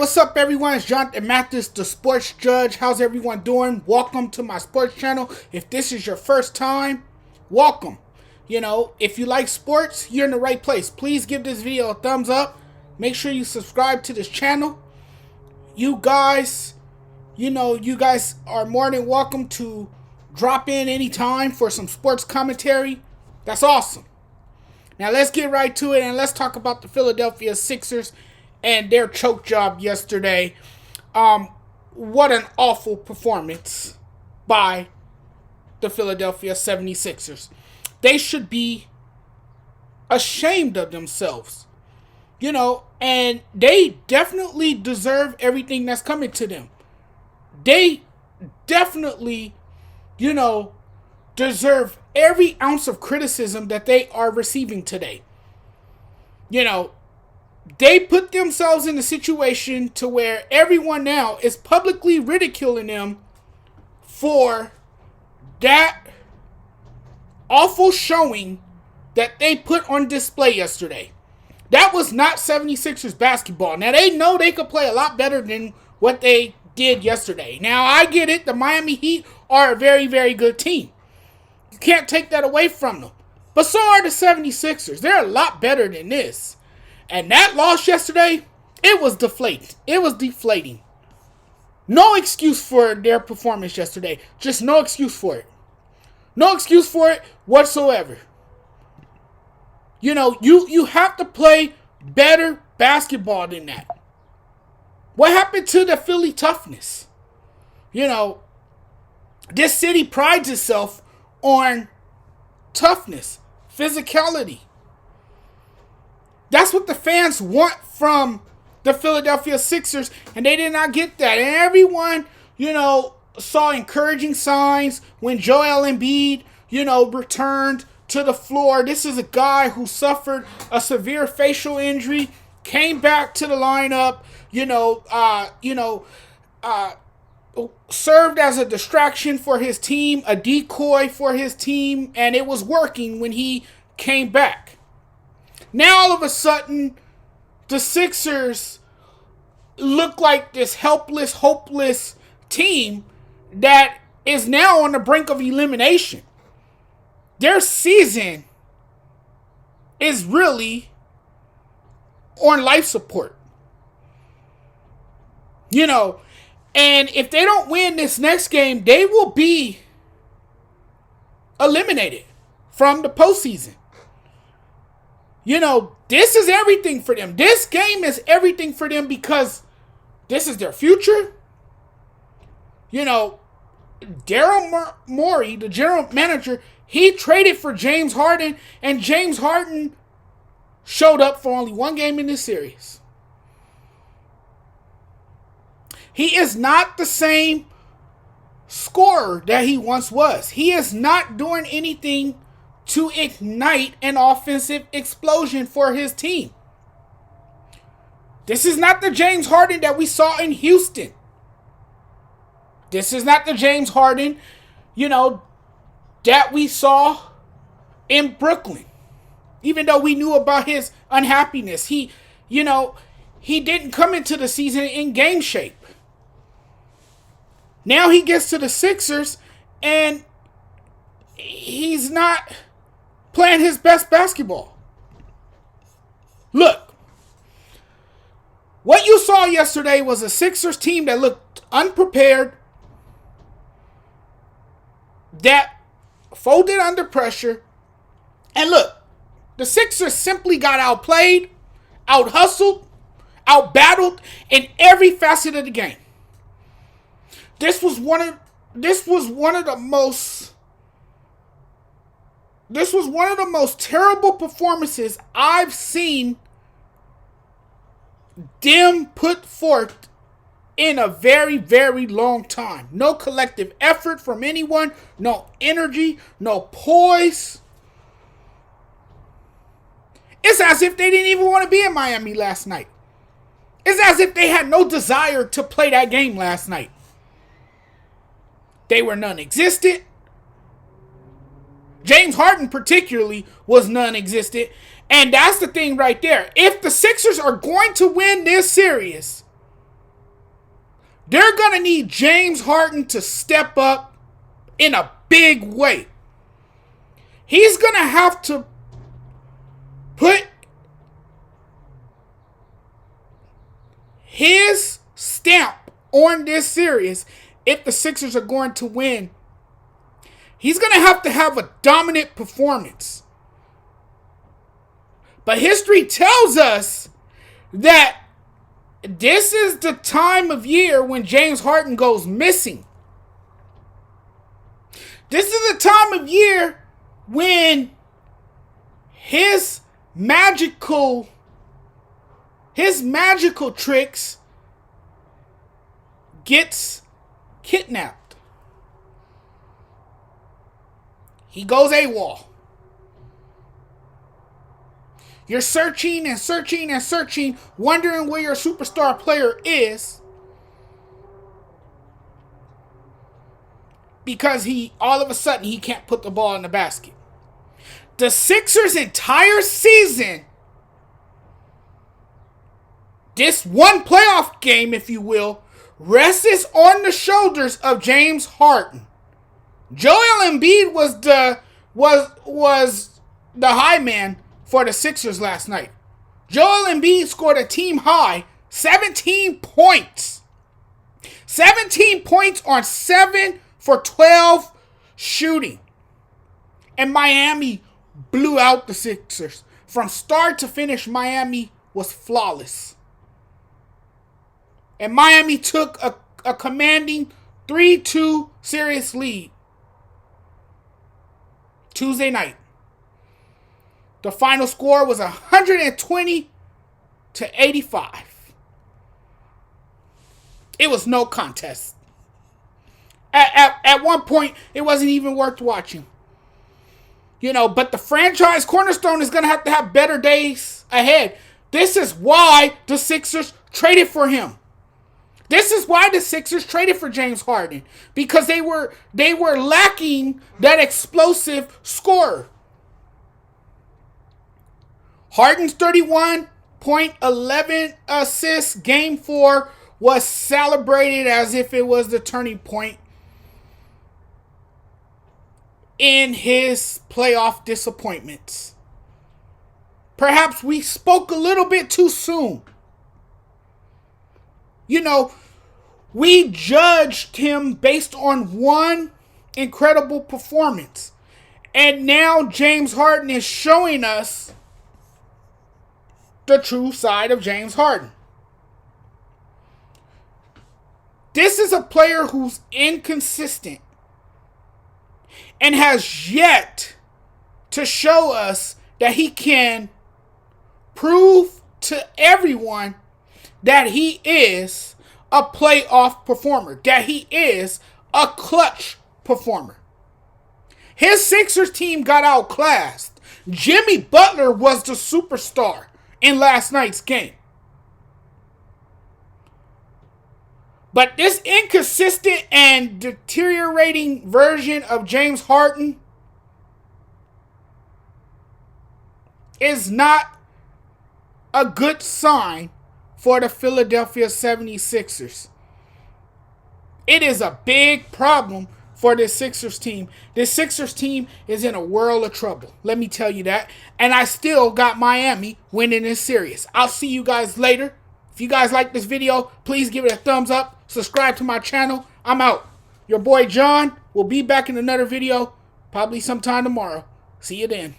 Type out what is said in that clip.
What's up, everyone? It's Jonathan Mathis, the Sports Judge. How's everyone doing? Welcome to my sports channel. If this is your first time, welcome. If you like sports, you're in the right place. Please give this video a thumbs up. Make sure you subscribe to this channel. You guys are more than welcome to drop in anytime for some sports commentary. That's awesome. Now let's get right to it and let's talk about the Philadelphia Sixers and their choke job yesterday. What an awful performance by the Philadelphia 76ers. They should be ashamed of themselves. And they definitely deserve everything that's coming to them. They definitely, deserve every ounce of criticism that they are receiving today. They put themselves in a situation to where everyone now is publicly ridiculing them for that awful showing that they put on display yesterday. That was not 76ers basketball. Now, they know they could play a lot better than what they did yesterday. Now, I get it. The Miami Heat are a very, very good team. You can't take that away from them. But so are the 76ers. They're a lot better than this. And that loss yesterday, it was deflating. It was deflating. No excuse for their performance yesterday. Just no excuse for it. No excuse for it whatsoever. You have to play better basketball than that. What happened to the Philly toughness? This city prides itself on toughness, physicality. That's what the fans want from the Philadelphia Sixers, and they did not get that. And everyone, saw encouraging signs when Joel Embiid, returned to the floor. This is a guy who suffered a severe facial injury, came back to the lineup, served as a distraction for his team, a decoy for his team, and it was working when he came back. Now, all of a sudden, the Sixers look like this helpless, hopeless team that is now on the brink of elimination. Their season is really on life support. And if they don't win this next game, they will be eliminated from the postseason. This is everything for them. This game is everything for them because this is their future. Daryl Morey, the general manager, he traded for James Harden, and James Harden showed up for only one game in this series. He is not the same scorer that he once was. He is not doing anything to ignite an offensive explosion for his team. This is not the James Harden that we saw in Houston. This is not the James Harden, that we saw in Brooklyn. Even though we knew about his unhappiness, he didn't come into the season in game shape. Now he gets to the Sixers and he's not playing his best basketball. Look, what you saw yesterday was a Sixers team that looked unprepared, that folded under pressure. And look, the Sixers simply got outplayed, out-hustled, out-battled in every facet of the game. This was one of the most terrible performances I've seen them put forth in a very, very long time. No collective effort from anyone, no energy, no poise. It's as if they didn't even want to be in Miami last night. It's as if they had no desire to play that game last night. They were non-existent. James Harden particularly was non-existent. And that's the thing right there. If the Sixers are going to win this series, They're going to need James Harden to step up in a big way. He's going to have to put his stamp on this series if the Sixers are going to win. He's going to have a dominant performance. But history tells us that this is the time of year when James Harden goes missing. This is the time of year when his magical tricks gets kidnapped. He goes AWOL. You're searching and searching and searching, wondering where your superstar player is. Because all of a sudden, he can't put the ball in the basket. The Sixers' entire season, this one playoff game, if you will, rests on the shoulders of James Harden. Joel Embiid was the high man for the Sixers last night. Joel Embiid scored a team high 17 points. 17 points on 7 for 12 shooting. And Miami blew out the Sixers. From start to finish, Miami was flawless. And Miami took a commanding 3-2 series lead Tuesday night. The final score was 120-85. It was no contest. At one point, it wasn't even worth watching. But the franchise cornerstone is going to have better days ahead. This is why the Sixers traded for him. This is why the Sixers traded for James Harden. Because they were lacking that explosive scorer. Harden's 31.11 assists game 4 was celebrated as if it was the turning point in his playoff disappointments. Perhaps we spoke a little bit too soon. We judged him based on one incredible performance. And now James Harden is showing us the true side of James Harden. This is a player who's inconsistent and has yet to show us that he can prove to everyone that he is a playoff performer, that he is a clutch performer. His Sixers team got outclassed. Jimmy Butler was the superstar in last night's game. But this inconsistent and deteriorating version of James Harden is not a good sign for the Philadelphia 76ers. It is a big problem for this Sixers team. This Sixers team is in a world of trouble. Let me tell you that. And I still got Miami winning this series. I'll see you guys later. If you guys like this video, please give it a thumbs up. Subscribe to my channel. I'm out. Your boy John will be back in another video probably sometime tomorrow. See you then.